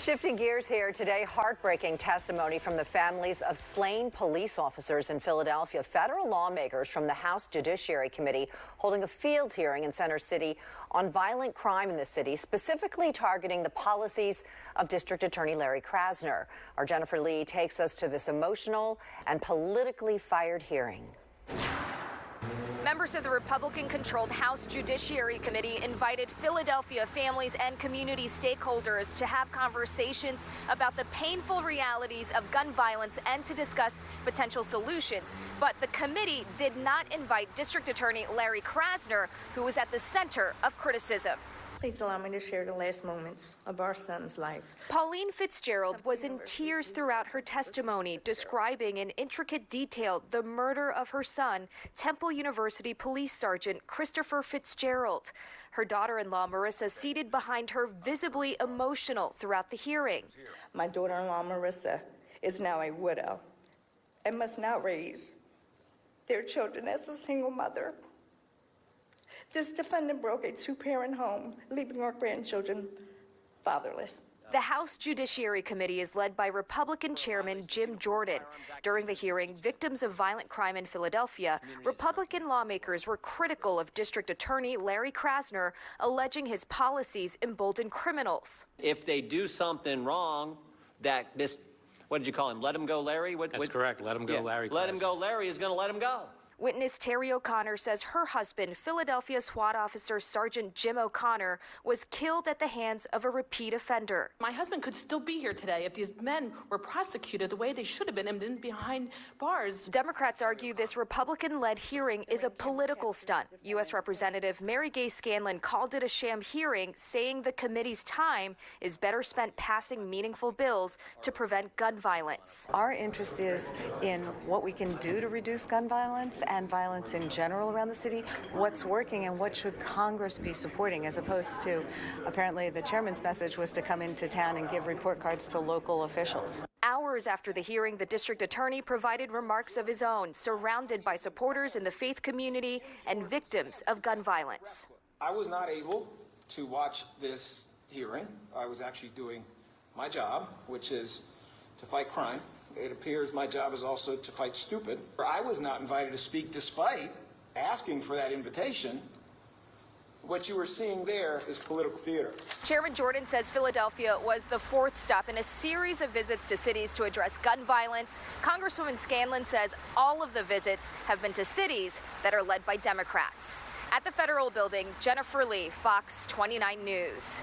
Shifting gears here today, heartbreaking testimony from the families of slain police officers in Philadelphia. Federal lawmakers from the House Judiciary Committee holding a field hearing in Center City on violent crime in the city, specifically targeting the policies of District Attorney Larry Krasner. Our Jennifer Lee takes us to this emotional and politically fired hearing. Members of the Republican-controlled House Judiciary Committee invited Philadelphia families and community stakeholders to have conversations about the painful realities of gun violence and to discuss potential solutions. But the committee did not invite District Attorney Larry Krasner, who was at the center of criticism. Please allow me to share the last moments of our son's life. Pauline Fitzgerald was in tears throughout her testimony, describing in intricate detail the murder of her son, Temple University Police Sergeant Christopher Fitzgerald. Her daughter-in-law, Marissa, seated behind her, visibly emotional throughout the hearing. My daughter-in-law, Marissa, is now a widow and must now raise their children as a single mother. This defendant broke a two-parent home, leaving our grandchildren fatherless. The House Judiciary Committee is led by Republican Chairman Jim Jordan. During the hearing, victims of violent crime in Philadelphia, Republican lawmakers were critical of District Attorney Larry Krasner, alleging his policies embolden criminals. If they do something wrong, what did you call him? Let him go, Larry? That's correct. Let him go, Larry. Let him go, Larry is going to let him go. Witness Terry O'Connor says her husband, Philadelphia SWAT officer Sergeant Jim O'Connor, was killed at the hands of a repeat offender. My husband could still be here today if these men were prosecuted the way they should have been and been behind bars. Democrats argue this Republican-led hearing is a political stunt. U.S. Representative Mary Gay Scanlon called it a sham hearing, saying the committee's time is better spent passing meaningful bills to prevent gun violence. Our interest is in what we can do to reduce gun violence and violence in general around the city, what's working and what should Congress be supporting, as opposed to, apparently the chairman's message was to come into town and give report cards to local officials. Hours after the hearing, the district attorney provided remarks of his own, surrounded by supporters in the faith community and victims of gun violence. I was not able to watch this hearing. I was actually doing my job, which is to fight crime. It appears my job is also to fight stupid. I was not invited to speak despite asking for that invitation. What you were seeing there is political theater. Chairman Jordan says Philadelphia was the fourth stop in a series of visits to cities to address gun violence. Congresswoman Scanlon says all of the visits have been to cities that are led by Democrats. At the federal building, Jennifer Lee, Fox 29 News.